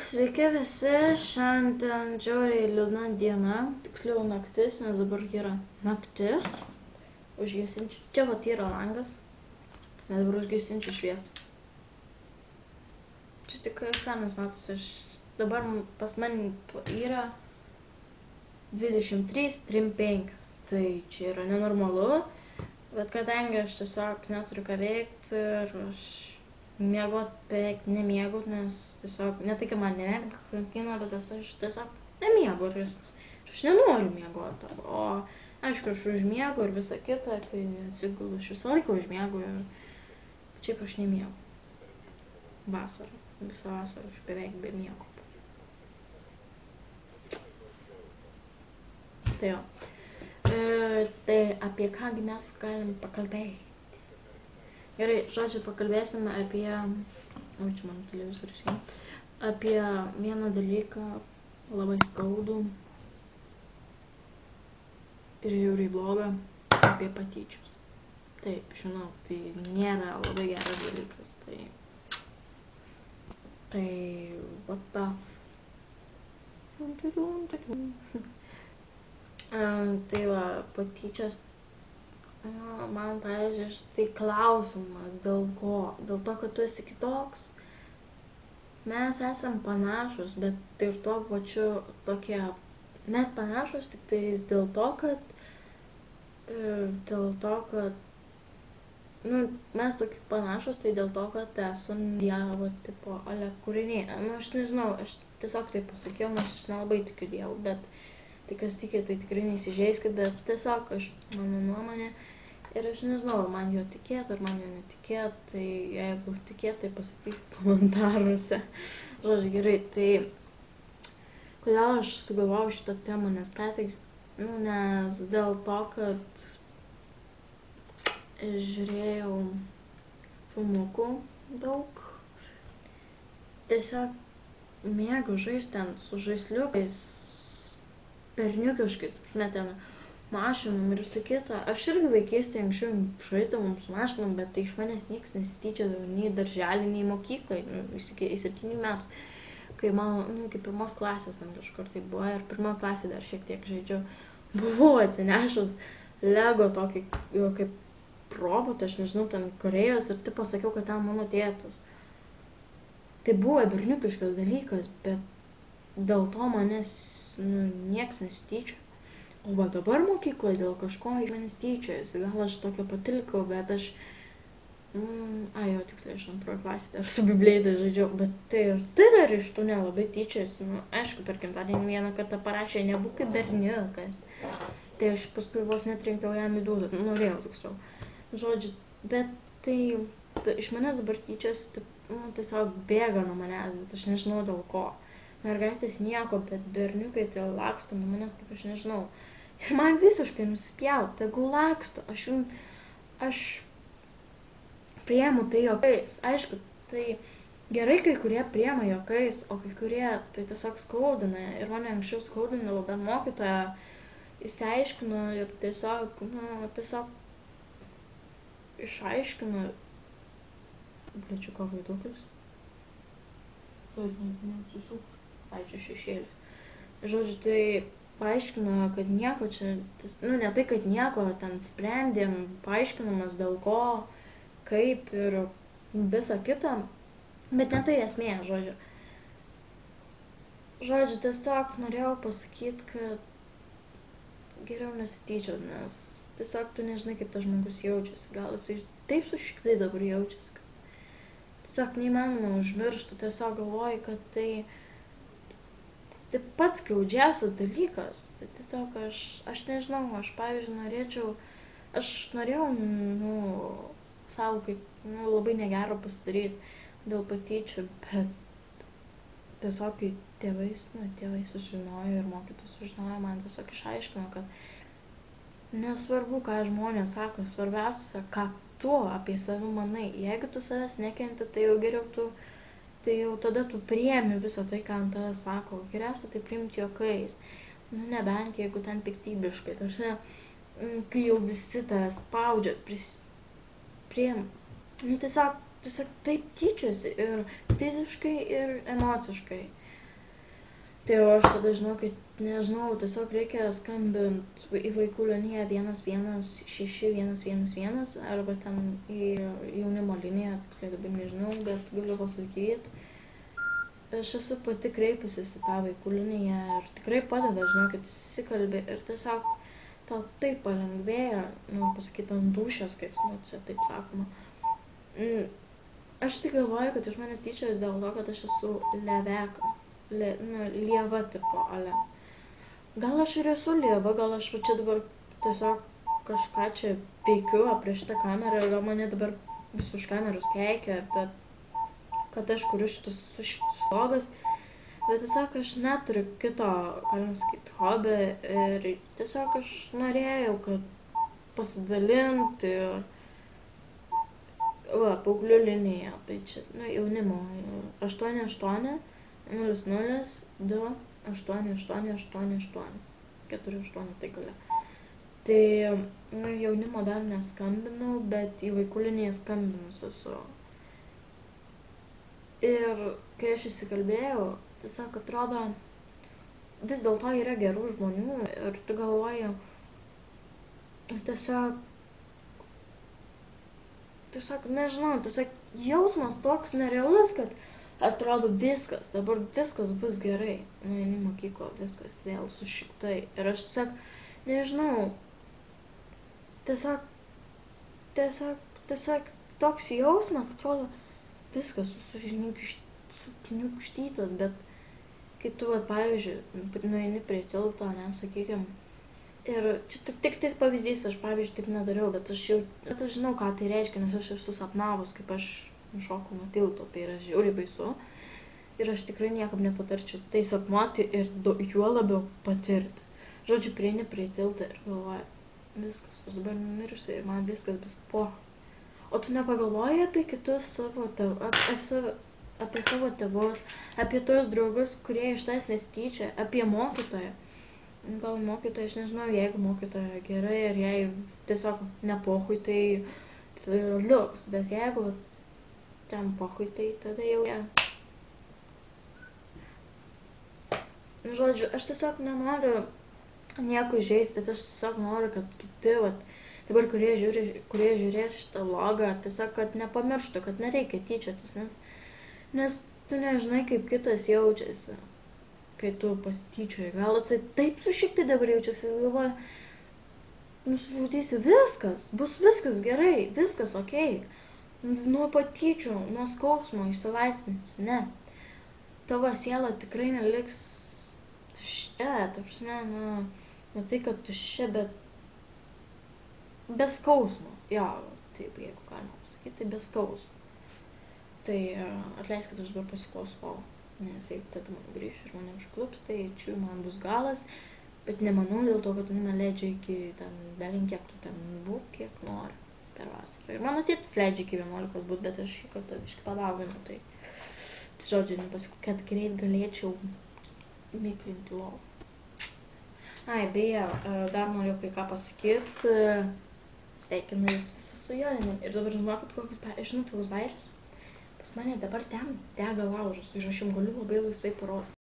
Sveiki visi, šiandien žiauriai liūdna diena, tiksliau naktis, nes dabar yra naktis. Užgesinčiau, čia vat yra langas, nes dabar užgesinčiau šviesą. Čia tik ekranas matosi, dabar pas mane yra 23:35, tai čia yra nenormalu, bet kadangi aš tiesiog neturiu ką veikti ir aš miegot beveik nemiegot, nes tiesiog, ne tai, kad man kankina, bet aš tiesiog nemiegu ir viskas. Aš nenoriu miegoti, o aišku, aš užmiegu ir visa kita, kai atsigulu, aš visą laiką užmiegu ir šiaip aš nemiegu. Vasarą, visą vasarą aš beveik be miego. Tai jo. Tai apie kągi mes galim pakalbėti. Gerai, žodžiu, pakalbėsime apie, čia mano televizorius, apie vieną dalyką labai skaudų ir žiauriai blogą, apie patyčius. Taip, žinau, tai nėra labai geras dalykas, tai what the tai va, patyčios. Man pavyzdžiui, tai klausimas, dėl ko? Dėl to, kad tu esi kitoks. Mes esam panašus, bet ir tuo pačiu tokie. Mes panašus tik tais dėl to, kad mes tokie panašus, tai dėl to, kad esam Dievo tipo kūriniai. Aš nežinau, aš tiesiog tai pasakiau, nes aš nelabai tikiu Dievu, bet tai kas tiki, tai tikrai neįsižeiskit, bet tiesiog mano nuomonė. Ir aš nežinau, ar man jo tikėt, ar man jo netikėt, tai jeigu tikėt, tai pasakykit komentaruose. Žodžiu, gerai, tai kodėl aš sugalvojau šitą temą, nes ką tik, nes dėl to, kad žiūrėjau filmukų daug, tiesiog mėgau žaisti ten su žaisliukais, berniukiškais, ten mašinom ir visa kita. Aš irgi vaikystėje anksčiau žaisdavom su mašinom, bet tai iš manęs nieks nesityčiodavo nei darželį, nei mokyklai, iki 7 metų. Kai mano, kaip 1 klasės ten kažkur tai buvo ir 1 klasė dar šiek tiek žaidžiau. Buvau atsinešus Lego tokį kaip robotą, aš nežinau, ten Korėjos ir taip pasakiau, kad ten mano tėtus. Tai buvo berniukiškas dalykas, bet dėl to manęs nieks nesityčio. O va dabar mokykloje dėl kažko iš manęs tyčiojasi. Gal aš tokio patilikau, bet aš... tiksliai, aš 2 klasėje dar su Biblėda žaidžiau, bet tai dar iš tų nelabai tyčiojasi. Aišku, per gimtadienį vieną kartą parašė, nebūk kaip berniukas. Tai aš paskui vos netrenkiau jam į dūdą, norėjau tiksliau. Žodžiu, bet tai iš manęs dabar tyčiojasi, tiesiog bėga nuo manęs, bet aš nežinau dėl ko. Mergaitės nieko, bet berniukai tai laksto nuo manęs, kaip aš nežinau. Ir man visiškai nuspjaut, tegu laksto, aš priemu tai juokais. Aišku, tai gerai kai kurie priema juokais, o kai kurie tai tiesiog skaudina. Ir mane anksčiau skaudindavo, bet mokytoja išsiaiškino ir tiesiog išaiškino. Bliačiu, ką vaiduoklis? Čia šešėlis. Žodžiu, tai paaiškino, kad nieko čia, ne tai, kad nieko, ten sprendėm, paaiškinamas dėl ko, kaip ir visa kita, bet ne tai esmė, žodžiu. Žodžiu, tiesiog norėjau pasakyti, kad geriau nesityčiau, nes tiesiog tu nežinai, kaip tas žmogus jaučiasi, gal jisai taip sušiktai dabar jaučiasi, kad tiesiog neįmanoma užmiršti, tiesiog galvoju, kad tai pats skaudžiausias dalykas. Tai tiesiog aš nežinau, aš pavyzdžiui norėjau savo kaip labai negero pasidaryti dėl patyčių, bet tiesiog kai tėvai sužinojo ir mokytojas sužinojo, man tiesiog išaiškino, kad nesvarbu, ką žmonės sako, svarbiausia, ką tu apie save manai. Jeigu tu savęs nekenti, tai jau geriau tai jau tada tu priemi visą tai, ką ant tave sako. Geriausia tai priimti juokais. Nebent jeigu ten piktybiškai. Tarsi, kai jau visi tave spaudžia, priemi. Tiesiog taip tyčiasi ir fiziškai, ir emociškai. Tai o aš tada žinau, kad nežinau, tiesiog reikia skambinti į vaikų liniją 116 111 arba ten į jaunimo liniją, tiksliai dabar nežinau, bet galiu pasakyti. Aš esu pati kreipusis į tą vaikų liniją ir tikrai padeda, žinau, kad įsikalbė ir tiesiog tau taip palengvėja, pasakyti, ant dūšios, kaip, čia taip sakoma. Aš tik galvoju, kad iš manęs tyčias dėl to, kad aš esu leveka. Lieva tipo, ale. Gal aš ir esu lieva, gal aš čia dabar tiesiog kažką čia veikiu prieš šitą kamerą, gal mane dabar vis už kameros keikia, bet kad aš kuriu šitus vlogas, bet tiesiog aš neturiu kito, galima sakyti, hobį ir tiesiog aš norėjau, kad pasidalinti ir paauglių linija, tai čia, jaunimo, 88 00 2 8888 48 tai galia. Tai jaunimo dar neskambinau, bet į vaikų liniją skambinus esu. Ir kai aš įsikalbėjau, tiesiog atrodo, vis dėlto yra gerų žmonių ir tu galvoji, tiesiog, nežinau, tiesiog jausmas toks nerealus, kad atrodo viskas, dabar viskas bus gerai. Eini į mokyklą, viskas vėl sušiktai. Ir aš tiesiog, nežinau, tiesiog toks jausmas, atrodo, viskas sukniukštytas, bet kai tu, pavyzdžiui, nueini prie tilto, sakykim, ir čia tik tais pavyzdys, aš, pavyzdžiui, taip nedariau, bet aš žinau, ką tai reiškia, nes aš esu sapnavus, kaip aš šoku nuo tilto, tai yra žiauriai baisu ir aš tikrai niekam nepatarčiau tai sapnuoti ir juo labiau patirti. Žodžiu, prieini prie tilto ir galvoji, viskas, aš dabar numirsiu ir man viskas bus po. O tu nepagalvoji apie kitus apie savo tėvus, apie tos draugus, kurie iš tavęs nesityčia, apie mokytoją. Gal mokytoja, aš nežinau, jeigu mokytoja gerai ir jei tiesiog nepohui, tai liuks, bet jeigu ten pohui, tai tada jau Žodžiu, aš tiesiog nenoriu nieko įžeisti, bet aš tiesiog noriu, kad kiti, dabar, kurie žiūrės šitą vlogą, tiesiog, kad nepamirštų, kad nereikia tyčiotis, nes tu nežinai, kaip kitas jaučiasi, kai tu pasityčioji. Gal jisai taip sušiktai dabar jaučiasi, jis galvoja, nusižudysiu, viskas, bus viskas gerai, viskas okei. Nuo patyčių, nuo skausmo išsilaisvinsiu, ne. Tavo siela tikrai neliks tuščia, ta prasme, ne tai, kad tuščia, bet be skausmo. Jo, taip, jeigu galima pasakyti, tai be skausmo. Tai atleiskit, aš dabar pasiklausau, nes jeigu tada man grįš ir mane užklups, tai čia man bus galas, bet nemanau dėl to, kad man leidžia iki ten, belin kiek tu ten būk, kiek nori per vasarą. Ir mano tėtis leidžia iki 11 būt, bet aš šį kartą biškį padauginu, tai žodžiu, nepasakau, kad greit galėčiau miklinti lovą. Ai, beje, dar noriu kai ką pasakyti. Sveikinu jūs visus su Joniniu. Ir dabar žinokit, kokius bairius. Pas mane dabar ten dega laužas ir aš jums galiu labai laisvai parodyti.